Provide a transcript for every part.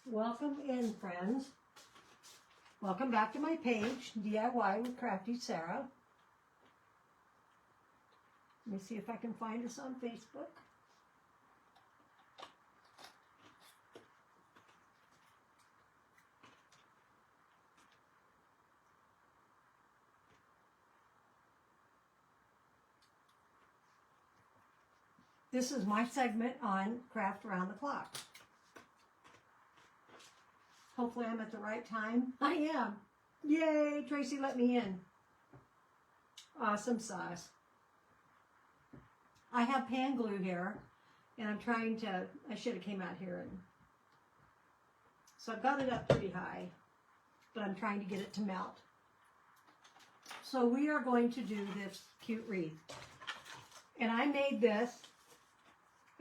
Welcome in, friends. Welcome back to my page, DIY with Crafty Sarah. Let me see if I can find us on Facebook. This is my segment on Craft Around the Clock. Hopefully I'm at the right time. I am. Yay, Tracy let me in. Awesome sauce. I have pan glue here, and I'm trying to, I should have came out here, and so I've got it up pretty high, but I'm trying to get it to melt. So we are going to do this cute wreath. And I made this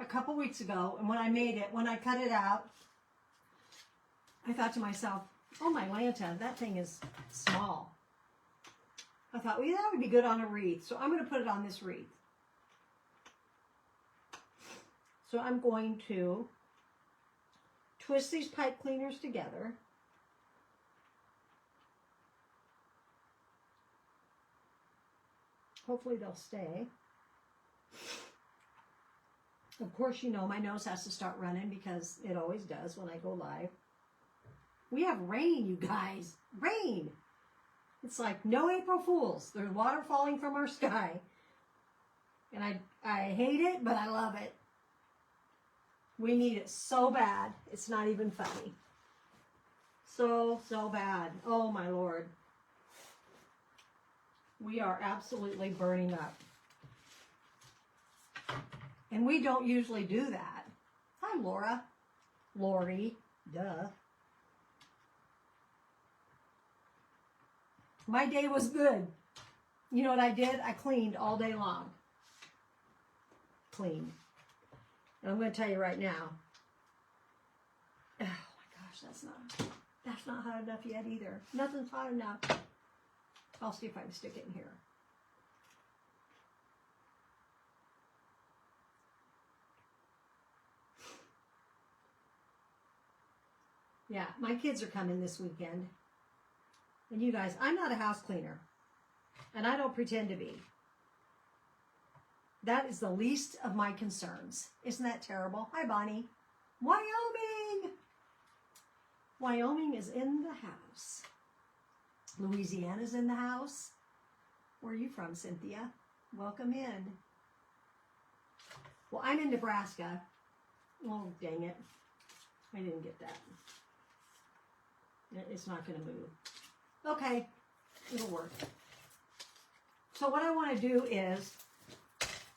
a couple weeks ago, and when I made it, when I cut it out, I thought to myself, oh my Lanta, that thing is small. I thought, well, that would be good on a wreath. So I'm going to put it on this wreath. So I'm going to twist these pipe cleaners together. Hopefully they'll stay. Of course, you know, my nose has to start running because it always does when I go live. We have rain, you guys. Rain. It's like no April Fools. There's water falling from our sky. And I hate it, but I love it. We need it so bad. It's not even funny. So bad. Oh, my Lord. We are absolutely burning up. And we don't usually do that. Hi, Laura. Lori. Duh. My day was good. You know what I did? I cleaned all day long. Cleaned. And I'm going to tell you right now. Oh my gosh, that's not hot enough yet either. Nothing's hot enough. I'll see if I can stick it in here. Yeah, my kids are coming this weekend. And you guys, I'm not a house cleaner. And I don't pretend to be. That is the least of my concerns. Isn't that terrible? Hi, Bonnie. Wyoming! Wyoming is in the house. Louisiana's in the house. Where are you from, Cynthia? Welcome in. Well, I'm in Nebraska. Oh, dang it. I didn't get that. It's not going to move. Okay, it'll work. So what I want to do is,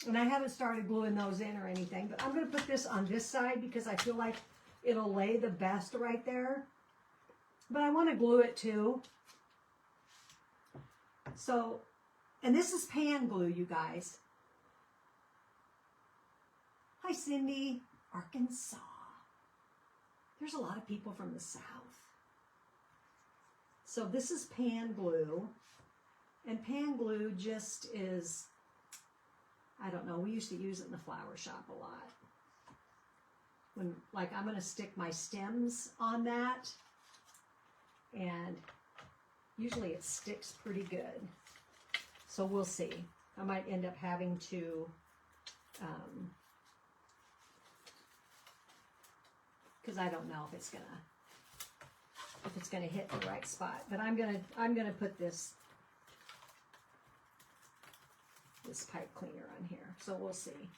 and I haven't started gluing those in or anything, but I'm going to put this on this side because I feel like it'll lay the best right there. But I want to glue it too. So, and this is pan glue, you guys. Hi, Cindy, Arkansas. There's a lot of people from the South. So this is pan glue, and pan glue just is, I don't know, we used to use it in the flower shop a lot. When, like, I'm going to stick my stems on that, and usually it sticks pretty good. So we'll see. I might end up having to, because I don't know if it's gonna hit the right spot. But I'm gonna put this pipe cleaner on here. So we'll see.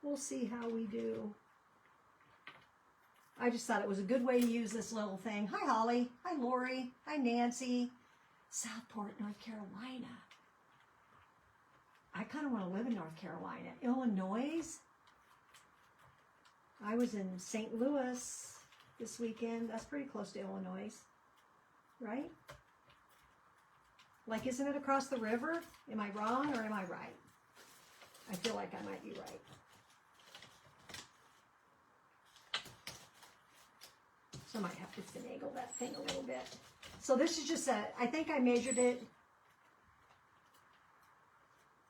We'll see how we do. I just thought it was a good way to use this little thing. Hi, Holly. Hi, Lori. Hi, Nancy. Southport, North Carolina. I kind of want to live in North Carolina. Illinois. I was in St. Louis this weekend. That's pretty close to Illinois, right? Like, isn't it across the river? Am I wrong or am I right? I feel like I might be right. So I might have to finagle that thing a little bit. So this is just I think I measured it.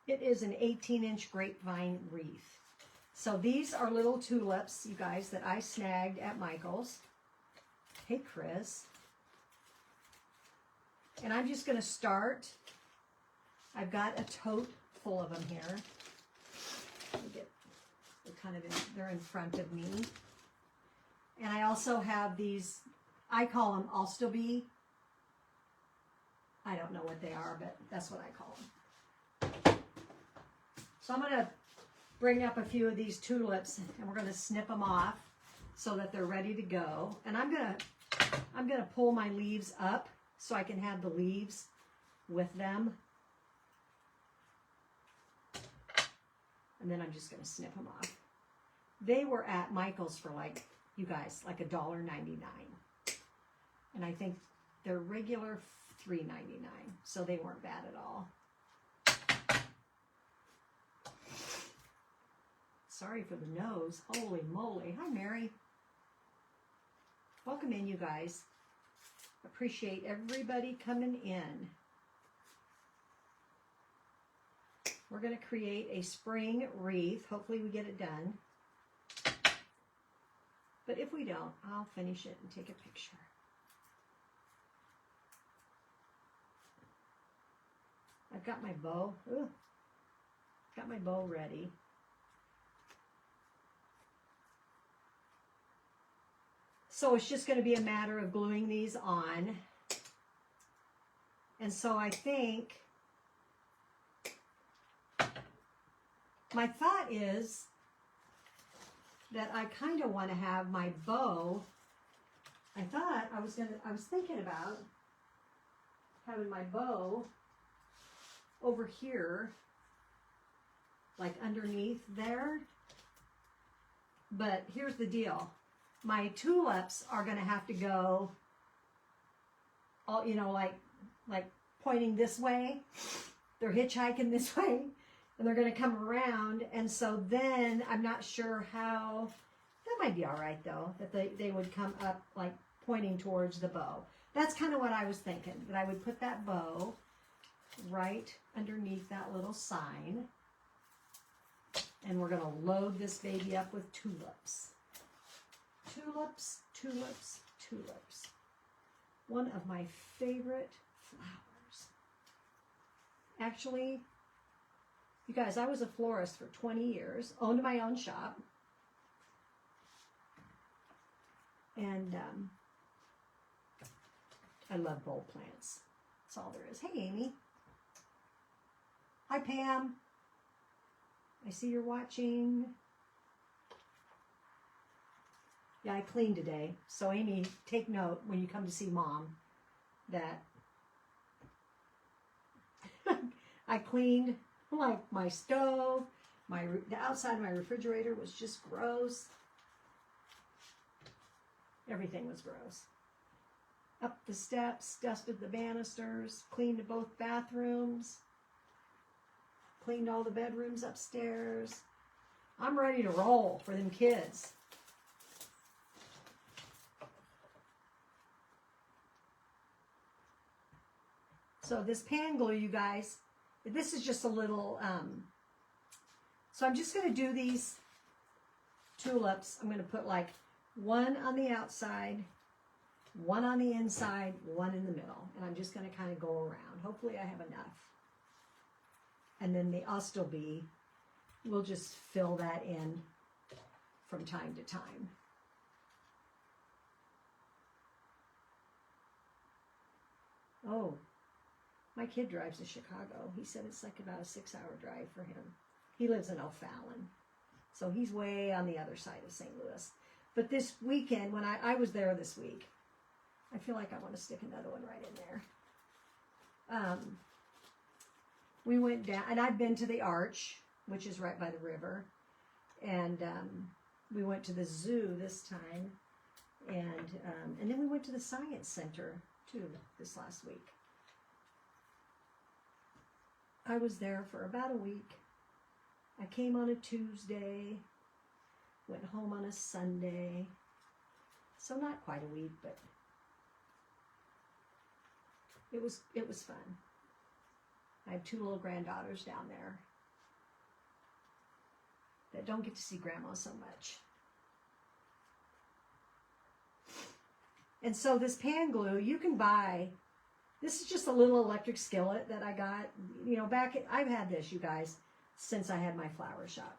It is an 18-inch grapevine wreath. So these are little tulips, you guys, that I snagged at Michael's. Hey, Chris. And I'm just going to start. I've got a tote full of them here. They're in front of me. And I also have these, I call them I'll Still Be. I don't know what they are, but that's what I call them. So I'm going to bring up a few of these tulips, and we're going to snip them off so that they're ready to go. And I'm going to pull my leaves up so I can have the leaves with them. And then I'm just going to snip them off. They were at Michael's for like, you guys, like $1.99. And I think they're regular $3.99. So they weren't bad at all. Sorry for the nose. Holy moly. Hi, Mary. Welcome in, you guys. Appreciate everybody coming in. We're going to create a spring wreath. Hopefully we get it done. But if we don't, I'll finish it and take a picture. I've got my bow. Ooh, got my bow ready. So it's just going to be a matter of gluing these on. And so I think my thought is that I kind of want to have my bow. I was thinking about having my bow over here, like underneath there. But here's the deal. My tulips are going to have to go all, you know, like pointing this way. They're hitchhiking this way. And they're going to come around, and so then I'm not sure how, that might be all right though, that they would come up like pointing towards the bow. That's kind of what I was thinking, that I would put that bow right underneath that little sign, and we're going to load this baby up with tulips. Tulips, tulips, tulips. One of my favorite flowers. Actually, you guys, I was a florist for 20 years, owned my own shop, and I love bulb plants. That's all there is. Hey, Amy. Hi, Pam. I see you're watching. Yeah, I cleaned today. So, Amy, take note when you come to see Mom that I cleaned like my stove, the outside of my refrigerator was just gross. Everything was gross. Up the steps, dusted the banisters, cleaned both bathrooms, cleaned all the bedrooms upstairs. I'm ready to roll for them kids. So this pan glue, you guys, this is just a little, so I'm just going to do these tulips. I'm going to put like one on the outside, one on the inside, one in the middle. And I'm just going to kind of go around. Hopefully I have enough. And then the I'll Still Be, we'll just fill that in from time to time. Oh. My kid drives to Chicago. He said it's like about a 6-hour drive for him. He lives in O'Fallon. So he's way on the other side of St. Louis. But this weekend, when I was there this week, I feel like I want to stick another one right in there. We went down, and I've been to the Arch, which is right by the river. And we went to the zoo this time. And then we went to the Science Center, too, this last week. I was there for about a week. I came on a Tuesday, went home on a Sunday. So not quite a week, but it was fun. I have 2 little granddaughters down there that don't get to see Grandma so much. And so this pan glue, you can buy, this is just a little electric skillet that I got, you know, I've had this, you guys, since I had my flower shop.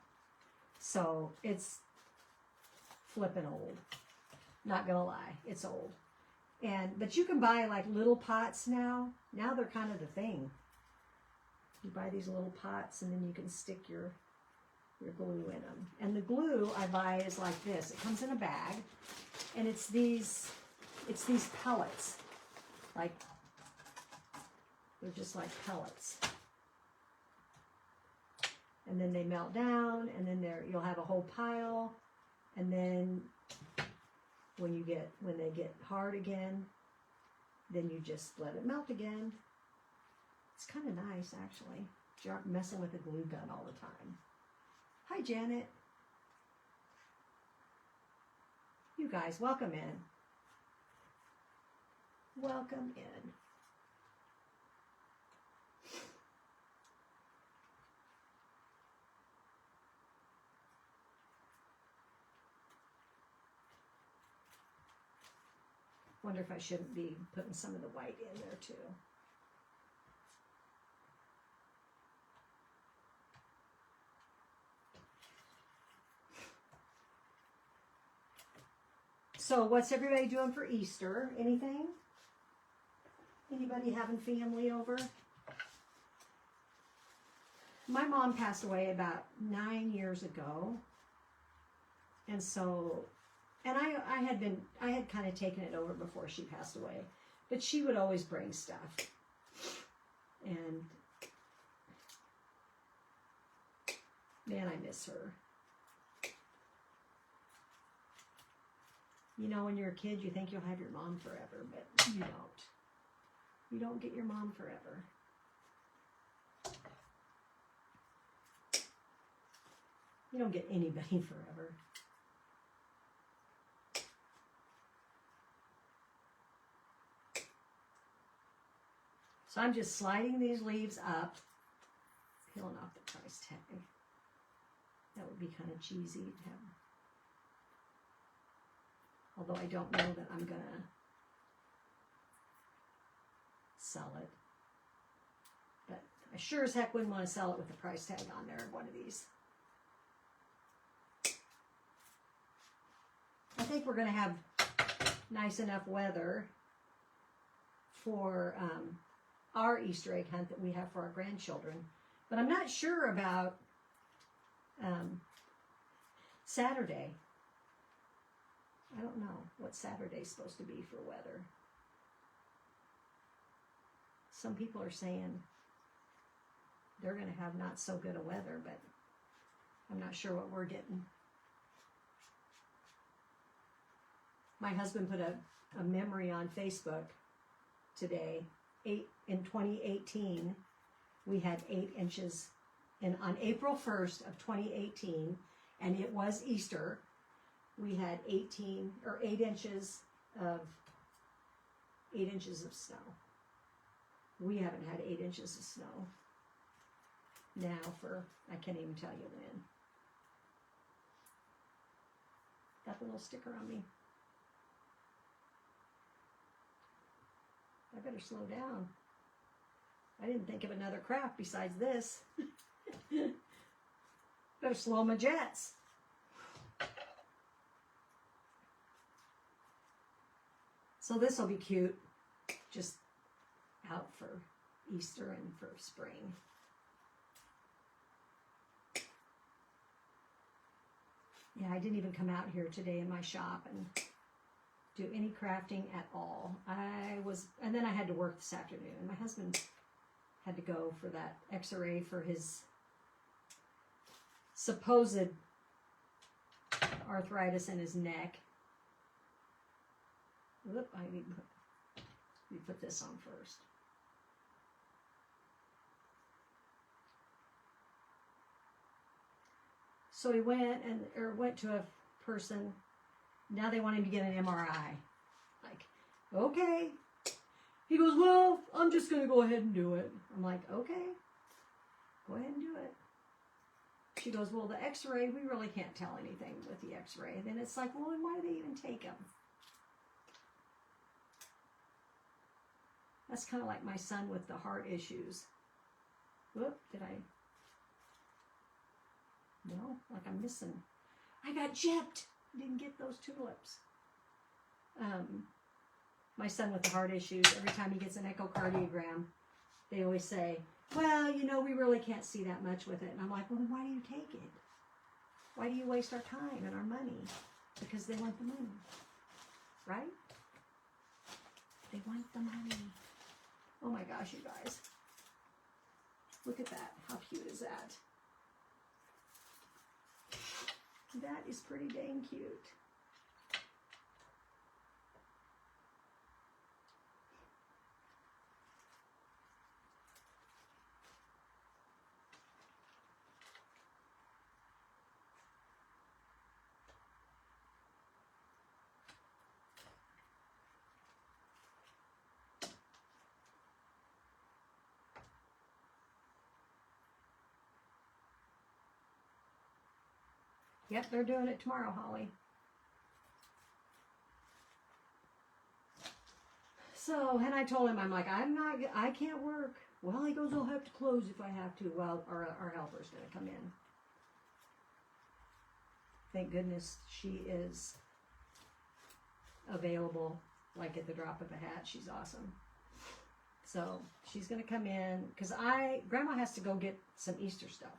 So it's flipping old. Not gonna lie, it's old. But you can buy like little pots now. Now they're kind of the thing. You buy these little pots and then you can stick your glue in them. And the glue I buy is like this. It comes in a bag, and it's these pellets. Like, they're just like pellets. And then they melt down, and then you'll have a whole pile, and then when they get hard again, then you just let it melt again. It's kind of nice, actually. You aren't messing with a glue gun all the time. Hi, Janet. You guys, welcome in. Welcome in. Wonder if I shouldn't be putting some of the white in there too. So what's everybody doing for Easter? Anything? Anybody having family over? My mom passed away about 9 years ago. And so, and I had kind of taken it over before she passed away. But she would always bring stuff. And man, I miss her. You know, when you're a kid, you think you'll have your mom forever, but you don't. You don't get your mom forever. You don't get anybody forever. So I'm just sliding these leaves up, peeling off the price tag. That would be kind of cheesy to have. Although I don't know that I'm going to sell it. But I sure as heck wouldn't want to sell it with the price tag on there of one of these. I think we're going to have nice enough weather for our Easter egg hunt that we have for our grandchildren. But I'm not sure about Saturday. I don't know what Saturday's supposed to be for weather. Some people are saying they're going to have not so good a weather, but I'm not sure what we're getting. My husband put a memory on Facebook today. In 2018, we had 8 inches. And on April 1st of 2018, and it was Easter, we had 8 inches of snow. We haven't had 8 inches of snow now for, I can't even tell you when. Got the little sticker on me. I better slow down. I didn't think of another craft besides this. Better slow my jets. So this will be cute, just out for Easter and for spring. Yeah, I didn't even come out here today in my shop and do any crafting at all. And then I had to work this afternoon. My husband had to go for that X-ray for his supposed arthritis in his neck. Whoop, I need to put this on first. So he went to a person. Now they want him to get an MRI. Like, okay. He goes, well, I'm just going to go ahead and do it. I'm like, okay, go ahead and do it. She goes, well, the X-ray, we really can't tell anything with the X-ray. Then it's like, well, then why do they even take them? That's kind of like my son with the heart issues. Whoop, did I? No, like I'm missing. I got gypped. Didn't get those tulips. My son with the heart issues, every time he gets an echocardiogram, they always say, well, you know, we really can't see that much with it. And I'm like, well, then why do you take it? Why do you waste our time and our money? Because they want the money, right? They want the money. Oh my gosh, you guys. Look at that. How cute is that? That is pretty dang cute. Yep, they're doing it tomorrow, Holly. So, and I told him, I'm like, I can't work. Well, he goes, I'll have to close if I have to. Well, our helper's going to come in. Thank goodness she is available, like at the drop of a hat. She's awesome. So, she's going to come in, because Grandma has to go get some Easter stuff.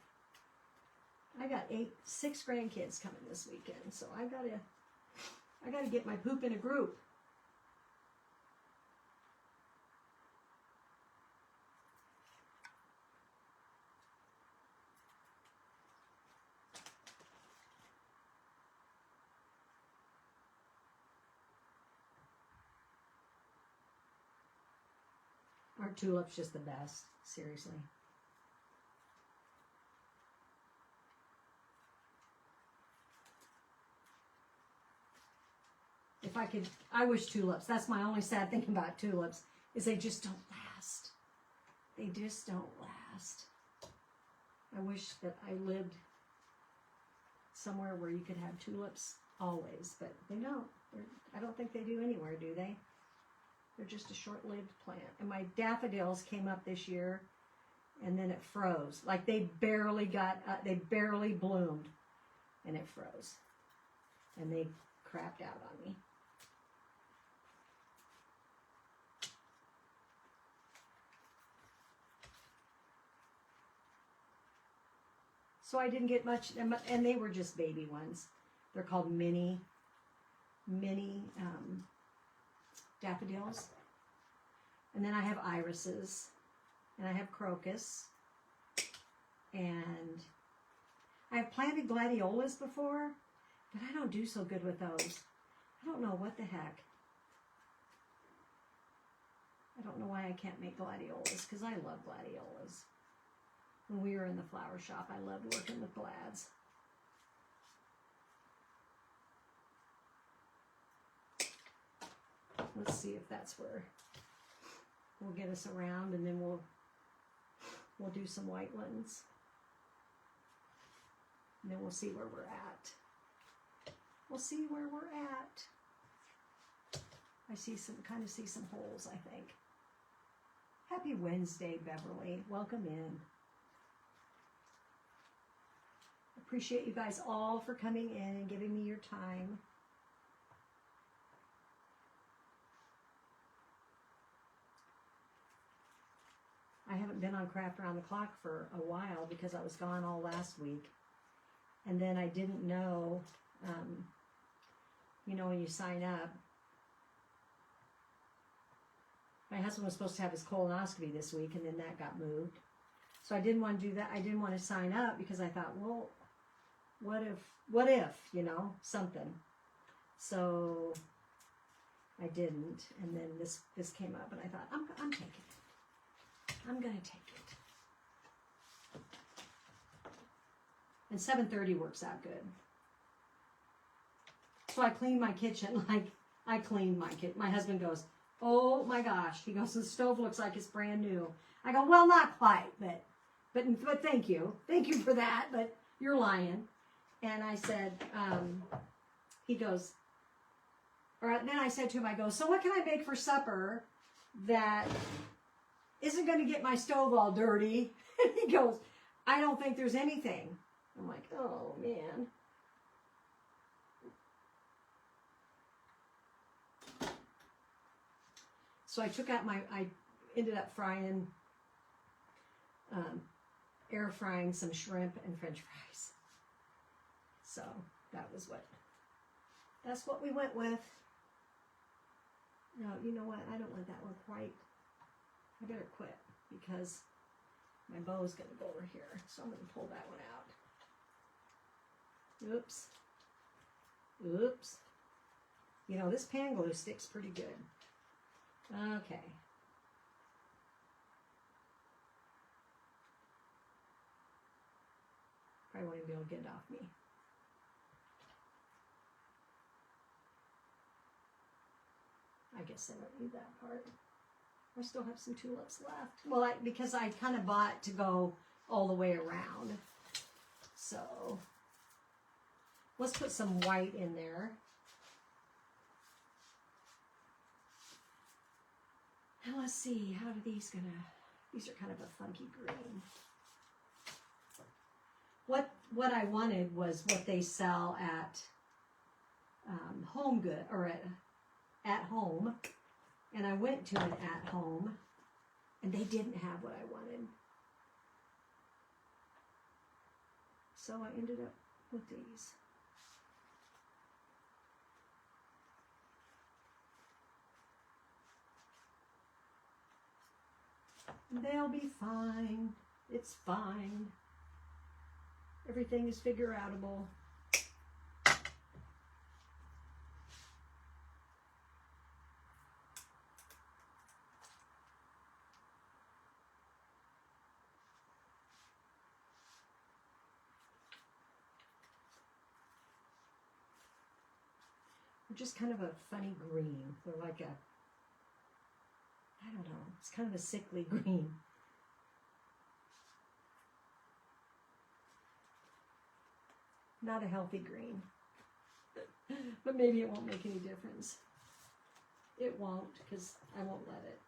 I got 6 grandkids coming this weekend, so I gotta get my poop in a group. Our tulip's just the best, seriously. If I could, I wish tulips. That's my only sad thing about tulips, is they just don't last. They just don't last. I wish that I lived somewhere where you could have tulips always, but they don't. I don't think they do anywhere, do they? They're just a short-lived plant. And my daffodils came up this year, and then it froze. Like they barely bloomed, and it froze. And they crapped out on me. So I didn't get much, and they were just baby ones. They're called mini daffodils. And then I have irises, and I have crocus, and I have planted gladiolas before, but I don't do so good with those. I don't know what the heck. I don't know why I can't make gladiolas, because I love gladiolas. When we were in the flower shop, I loved working with glads. Let's see if that's where we'll get us around, and then we'll do some white ones. And then we'll see where we're at. We'll see where we're at. I see some holes, I think. Happy Wednesday, Beverly. Welcome in. Appreciate you guys all for coming in and giving me your time. I haven't been on Craft Around the Clock for a while because I was gone all last week. And then I didn't know, you know, when you sign up, my husband was supposed to have his colonoscopy this week, and then that got moved. So I didn't want to do that. I didn't want to sign up because I thought, well, what if, you know, something. So I didn't. And then this came up, and I thought, I'm taking it. I'm going to take it. And 7:30 works out good. So I cleaned my kitchen. I cleaned my kitchen. My husband goes, oh my gosh. He goes, the stove looks like it's brand new. I go, well, not quite, but thank you. Thank you for that, but you're lying. And I said, he goes, or then I said to him, I go, so what can I make for supper? that isn't going to get my stove all dirty. And he goes, I don't think there's anything. I'm like, oh man. So I took out I ended up frying, air frying some shrimp and French fries. So that's what we went with. No, you know what? I don't want that one quite. I better quit because my bow is going to go over here. So I'm going to pull that one out. Oops. Oops. You know, this pan glue sticks pretty good. Okay. Probably won't even be able to get it off me. I guess I don't need that part. I still have some tulips left. Well, because I kind of bought to go all the way around. So let's put some white in there. And let's see, how are these these are kind of a funky green. What I wanted was what they sell at Home Good, or at Home. And I went to an At Home, and they didn't have what I wanted. So I ended up with these. They'll be fine. It's fine. Everything is figure-outable. They're just kind of a funny green. They're like I don't know, it's kind of a sickly green. Not a healthy green. But maybe it won't make any difference. It won't, because I won't let it.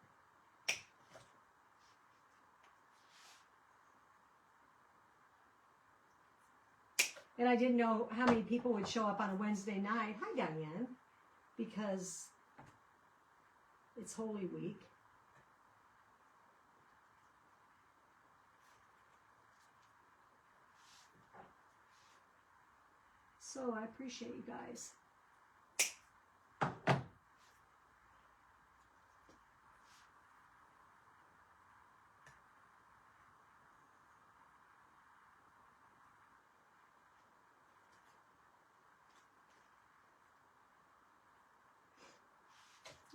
And I didn't know how many people would show up on a Wednesday night. Hi, Diane. Because it's Holy Week. So I appreciate you guys.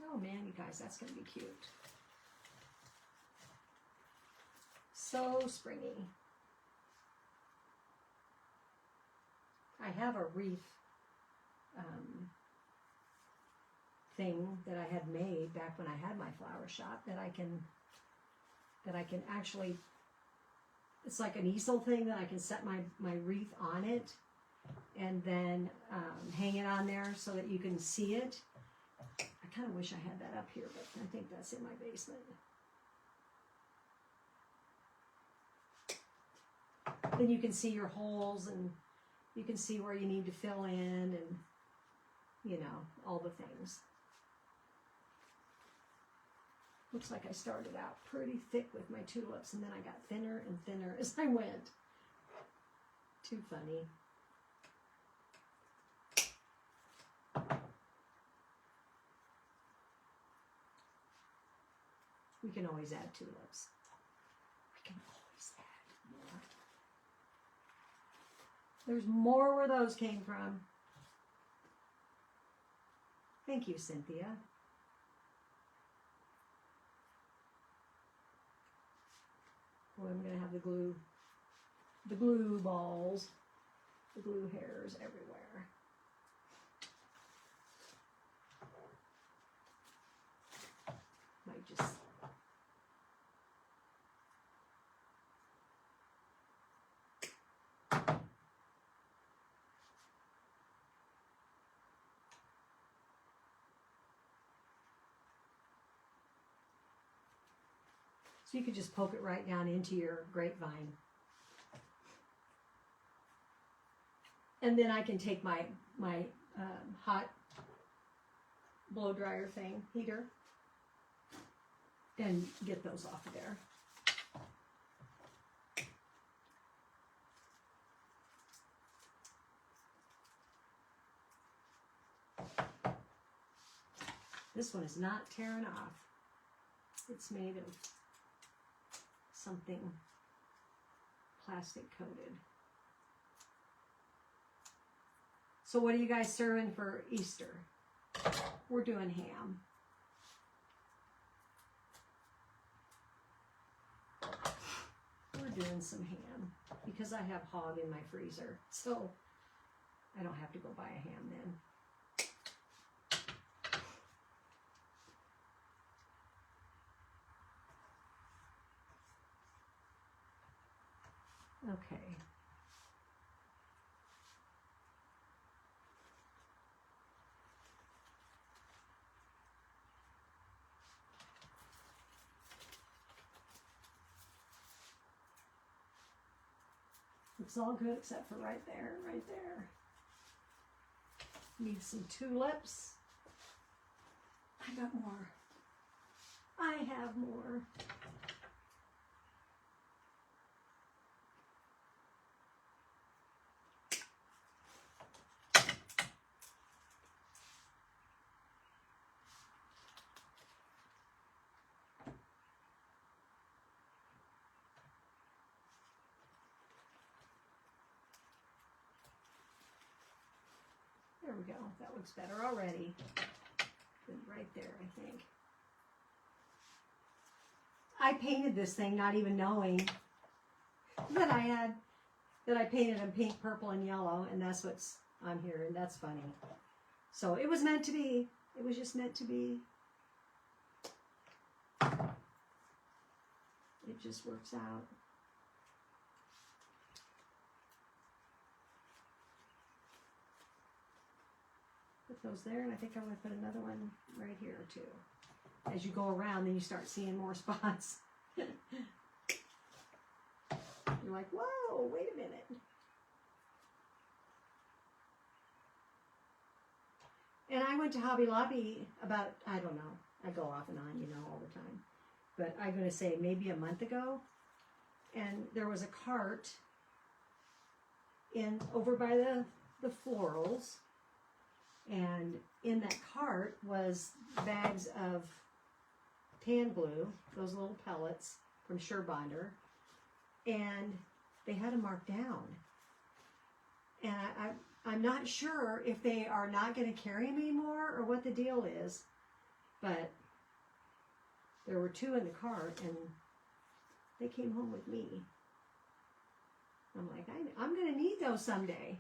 Oh man, you guys, that's going to be cute. So springy. I have a wreath thing that I had made back when I had my flower shop that I can actually, it's like an easel thing that I can set my wreath on it and then hang it on there so that you can see it. I kind of wish I had that up here, but I think that's in my basement. Then you can see your holes and you can see where you need to fill in and, you know, all the things. Looks like I started out pretty thick with my tulips and then I got thinner and thinner as I went. Too funny. We can always add tulips. We can always add more. There's more where those came from. Thank you, Cynthia. Well, I'm going to have the glue balls, the glue hairs everywhere. Might just... So you could just poke it right down into your grapevine. And then I can take my hot blow dryer thing, heater, and get those off of there. This one is not tearing off. It's made of something plastic coated. So what are you guys serving for Easter? We're doing ham. We're doing some ham because I have hog in my freezer, so I don't have to go buy a ham then. Okay. Looks all good except for right there, right there. Need some tulips. I got more. I have more. There we go. That looks better already. Good right there, I think. I painted this thing not even knowing that I painted them pink, purple, and yellow, and that's what's on here, and that's funny. So it was meant to be. It was just meant to be. It just works out. Put those there, and I think I'm going to put another one right here too. As you go around, then you start seeing more spots. You're like, whoa, wait a minute. And I went to Hobby Lobby about, I don't know, I go off and on, you know, all the time. But I'm going to say maybe a month ago, and there was a cart over by the florals. And in that cart was bags of tan glue, those little pellets from Surebonder, and they had them marked down. And I'm not sure if they are not going to carry them anymore or what the deal is, but there were 2 in the cart, and they came home with me. I'm like, I'm going to need those someday.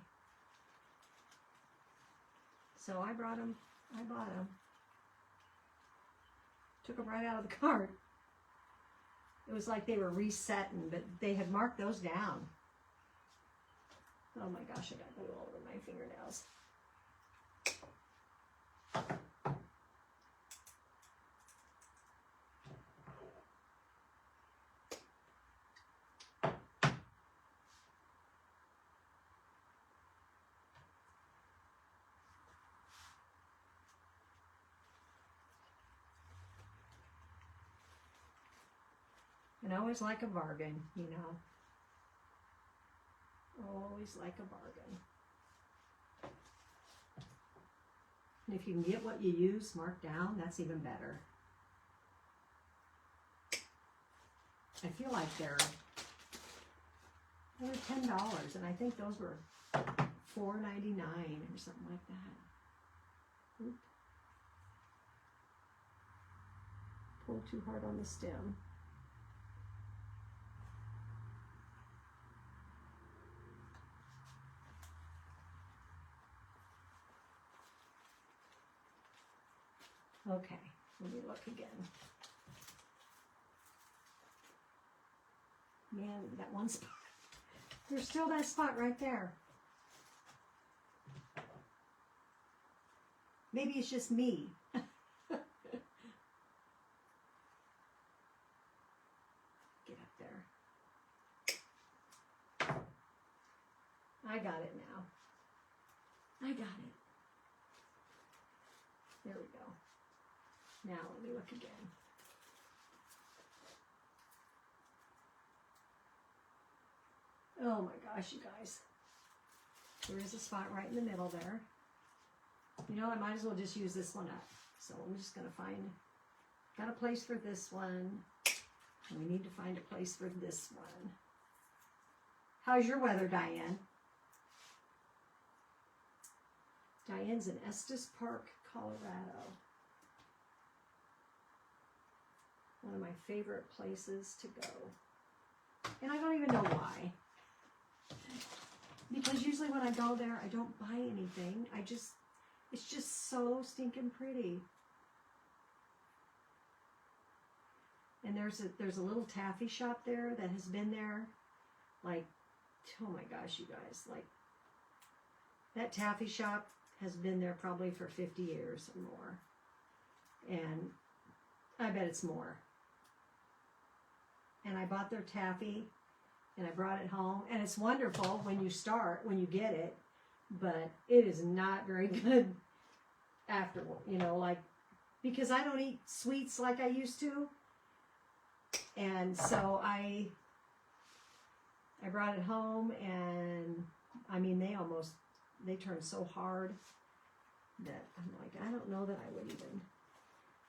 So I brought them, I bought them. Took them right out of the cart. It was like they were resetting, but they had marked those down. Oh my gosh, I got glue all over my fingernails. And I always like a bargain, you know. Always like a bargain. And if you can get what you use marked down, that's even better. I feel like they were $10, and I think those were $4.99 or something like that. Oop. Pull too hard on the stem. Okay, let me look again. Man, that one spot. There's still that spot right there. Maybe it's just me. I got it now. I got it. There we go. Now let me look again. Oh my gosh, you guys. There is a spot right in the middle there. You know, I might as well just use this one up. So I'm just going to find, got a place for this one. And we need to find a place for this one. How's your weather, Diane? Diane's in Estes Park, Colorado. One of my favorite places to go. And I don't even know why. Because usually when I go there, I don't buy anything. It's just so stinking pretty. And there's a little taffy shop there that has been there, like, oh my gosh, you guys, like, that taffy shop has been there probably for 50 years or more. And I bet it's more. And I bought their taffy, and I brought it home, and it's wonderful when you get it, but it is not very good afterward, you know, like, because I don't eat sweets like I used to, and so I brought it home, and I mean, they turned so hard that I'm like, I don't know that I would even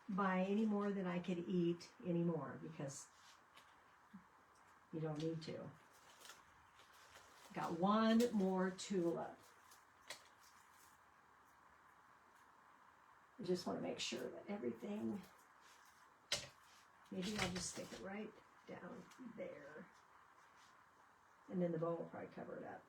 buy any more than I could eat anymore, because you don't need to. Got one more tulip. I just want to make sure that everything, maybe I'll just stick it right down there. And then the bow will probably cover it up.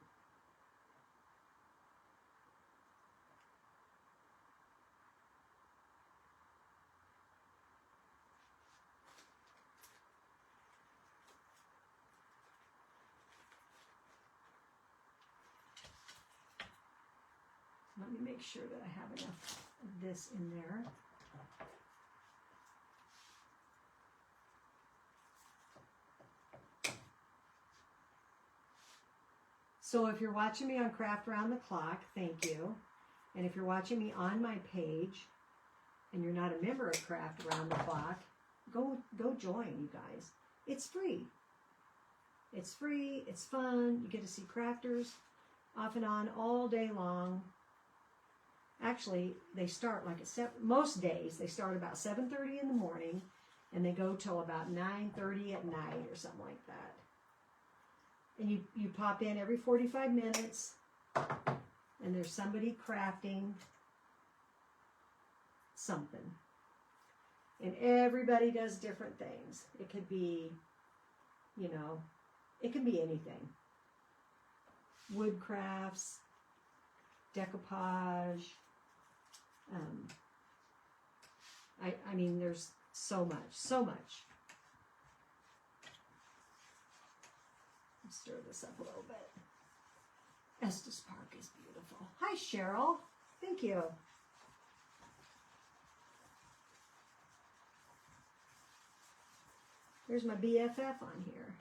Let me make sure that I have enough of this in there. So if you're watching me on Craft Around the Clock, thank you. And if you're watching me on my page and you're not a member of Craft Around the Clock, go join, you guys. It's free. It's free. It's fun. You get to see crafters off and on all day long. Actually, they start like most days, they start about 7:30 in the morning, and they go till about 9:30 at night or something like that. And you pop in every 45 minutes, and there's somebody crafting something. And everybody does different things. It could be, you know, it can be anything. Wood crafts, decoupage. I mean, there's so much. Let's stir this up a little bit. Estes Park is beautiful. Hi, Cheryl. Thank you. There's my BFF on here.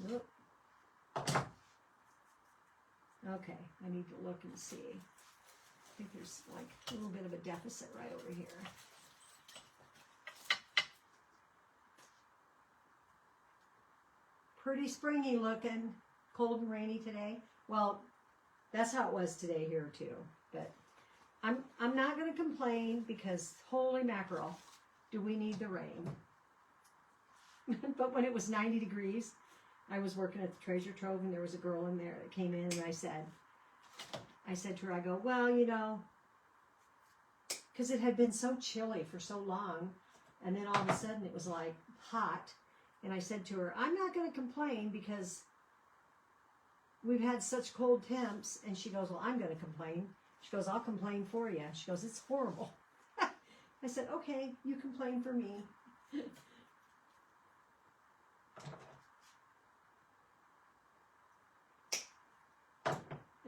Nope. Okay, I need to look and see. I think there's like a little bit of a deficit right over here. Pretty springy looking, cold and rainy today. Well, that's how it was today here too. But I'm not going to complain, because holy mackerel, do we need the rain. But when it was 90 degrees, I was working at the treasure trove, and there was a girl in there that came in, and I said to her, I go, well, you know, because it had been so chilly for so long, and then all of a sudden it was like hot, and I said to her, I'm not going to complain because we've had such cold temps. And she goes, well, I'm going to complain. She goes, I'll complain for you. She goes, it's horrible. I said, okay, you complain for me.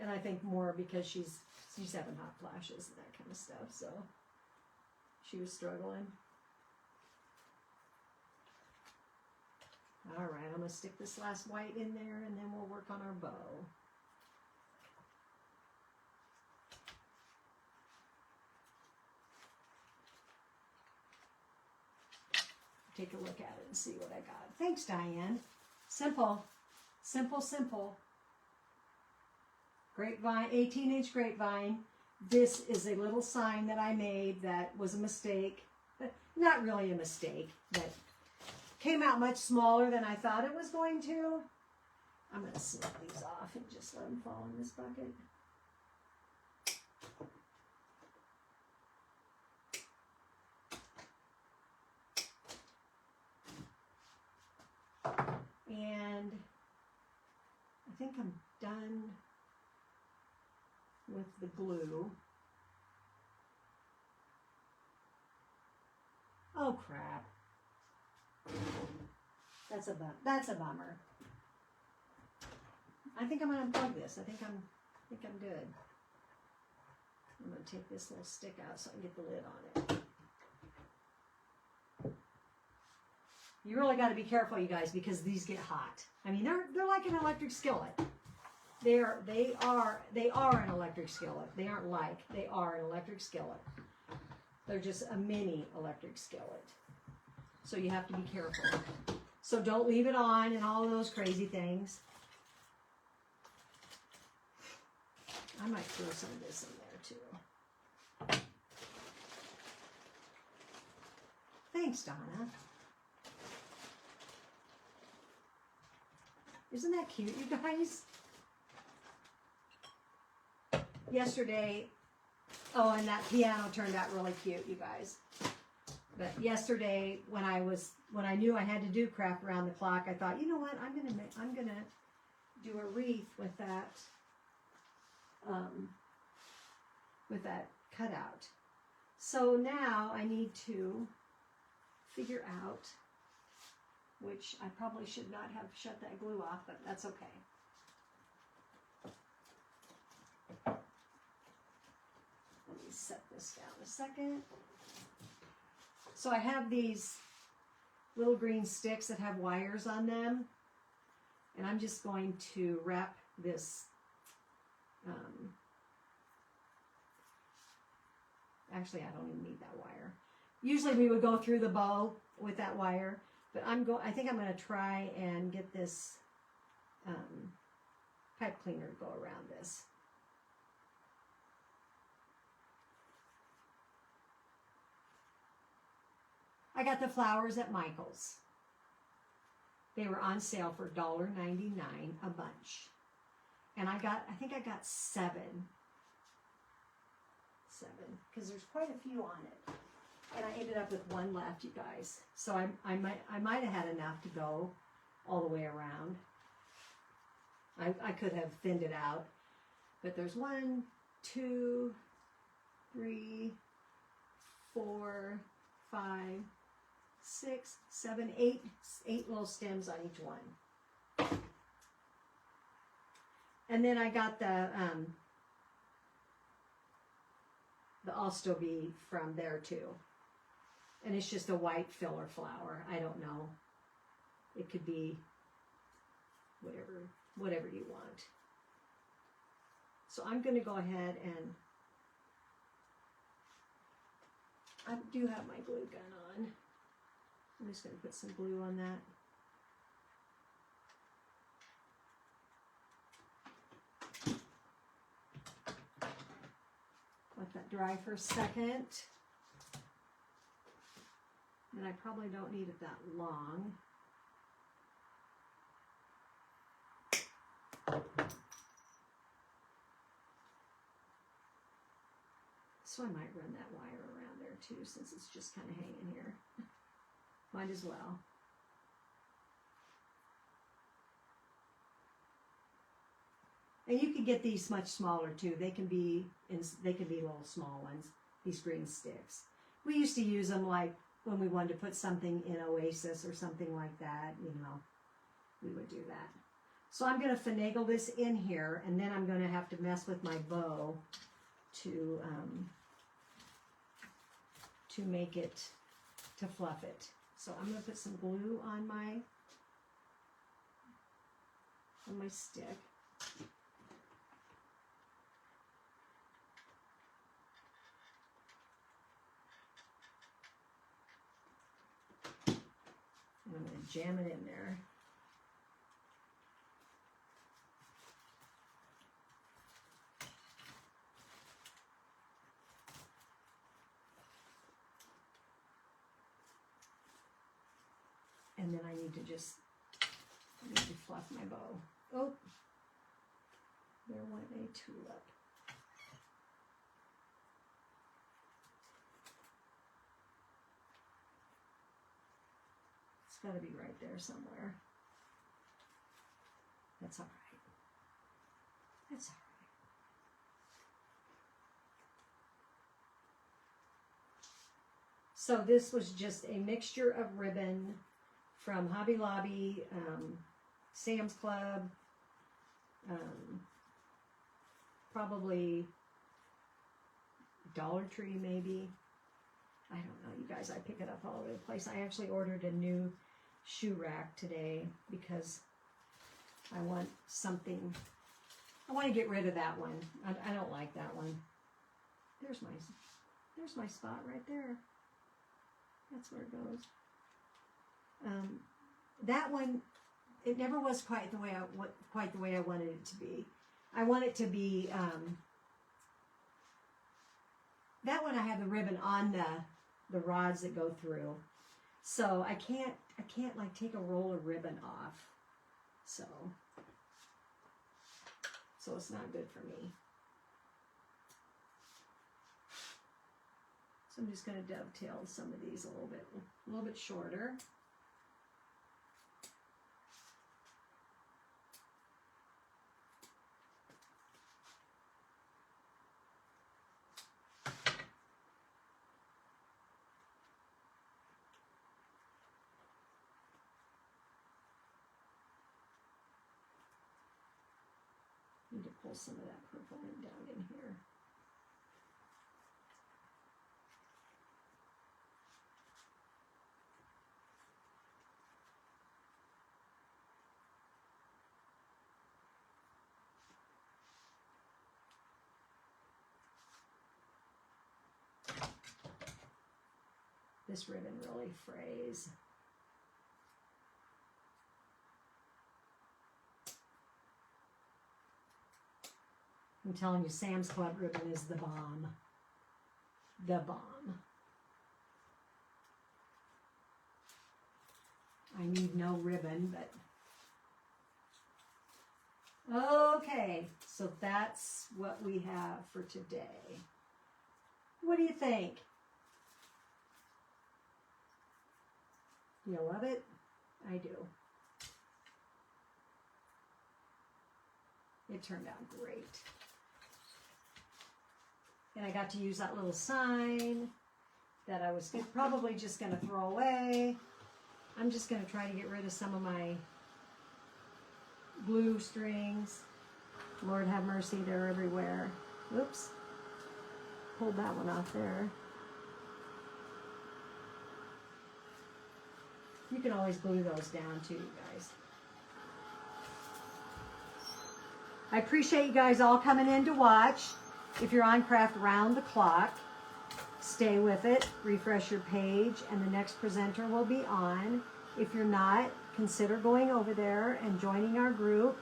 And I think more because she's She's having hot flashes and that kind of stuff, so she was struggling. All right, I'm going to stick this last white in there, and then we'll work on our bow. Take a look at it and see what I got. Thanks, Diane. Simple. Simple, simple. Grapevine, 18-inch grapevine. This is a little sign that I made that was a mistake. Not really a mistake, but came out much smaller than I thought it was going to. I'm going to snip these off and just let them fall in this bucket. And I think I'm done with the glue. Oh crap. That's a bummer. I think I'm gonna unplug this. I think I'm good. I'm gonna take this little stick out so I can get the lid on it. You really got to be careful, you guys, because these get hot. I mean, they're like an electric skillet. They are an electric skillet. They aren't like, they are an electric skillet. They're just a mini electric skillet. So you have to be careful. So don't leave it on and all those crazy things. I might throw some of this in there too. Thanks, Donna. Isn't that cute, you guys? Yesterday, oh, and that piano turned out really cute, you guys. But yesterday, when I knew I had to do craft around the clock, I thought, you know what? I'm gonna do a wreath with that cutout. So now I need to figure out, which I probably should not have shut that glue off, but that's okay. Let me set this down a second. So I have these little green sticks that have wires on them, and I'm just going to wrap this, actually I don't even need that wire. Usually we would go through the bow with that wire, but I think I'm going to try and get this pipe cleaner to go around this. I got the flowers at Michael's. They were on sale for $1.99 a bunch. And I think I got seven, because there's quite a few on it. And I ended up with one left, you guys. So I might have had enough to go all the way around. I could have thinned it out. But there's 1, 2, 3, 4, 5, 6, 7, 8 little stems on each one. And then I got the Alstobe from there too. And it's just a white filler flower. I don't know. It could be whatever you want. So I'm going to go ahead and I do have my glue gun on. I'm just going to put some glue on that. Let that dry for a second. And I probably don't need it that long. So I might run that wire around there too, since it's just kind of hanging here. Might as well. And you can get these much smaller too. They can be little small ones, these green sticks. We used to use them like when we wanted to put something in Oasis or something like that, you know, we would do that. So I'm going to finagle this in here, and then I'm going to have to mess with my bow to make it, to fluff it. So I'm going to put some glue on my stick. And I'm going to jam it in there. And then I need to fluff my bow. Oh, there went a tulip. It's got to be right there somewhere. That's all right. That's all right. So this was just a mixture of ribbon from Hobby Lobby, Sam's Club, probably Dollar Tree maybe. I don't know, you guys, I pick it up all over the place. I actually ordered a new shoe rack today because I want something, I want to get rid of that one. I don't like that one. There's my spot right there. That's where it goes. That one, it never was quite the way I wanted it to be. I want it to be, that one I have the ribbon on the rods that go through. So I can't like take a roll of ribbon off. So it's not good for me. So I'm just going to dovetail some of these a little bit shorter. Need to pull some of that purple in down in here. This ribbon really frays. I'm telling you, Sam's Club ribbon is the bomb. The bomb. I need no ribbon, but okay, so that's what we have for today. What do you think? You love it? I do. It turned out great. And I got to use that little sign that I was probably just going to throw away. I'm just going to try to get rid of some of my glue strings. Lord have mercy, they're everywhere. Oops. Pulled that one off there. You can always glue those down too, you guys. I appreciate you guys all coming in to watch. If you're on Craft Round the Clock, stay with it, refresh your page, and the next presenter will be on. If you're not, consider going over there and joining our group.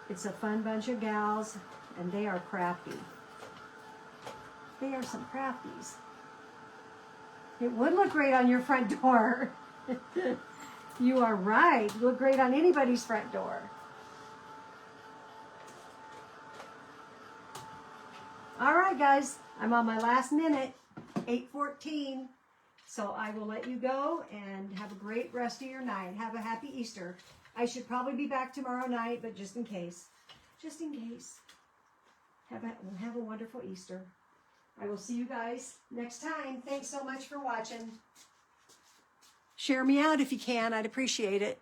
It's a fun bunch of gals, and they are crafty. They are some crafties. It would look great on your front door. You are right. It would look great on anybody's front door. All right, guys, I'm on my last minute, 8:14. So I will let you go and have a great rest of your night. Have a happy Easter. I should probably be back tomorrow night, but just in case, have a wonderful Easter. I will see you guys next time. Thanks so much for watching. Share me out if you can. I'd appreciate it.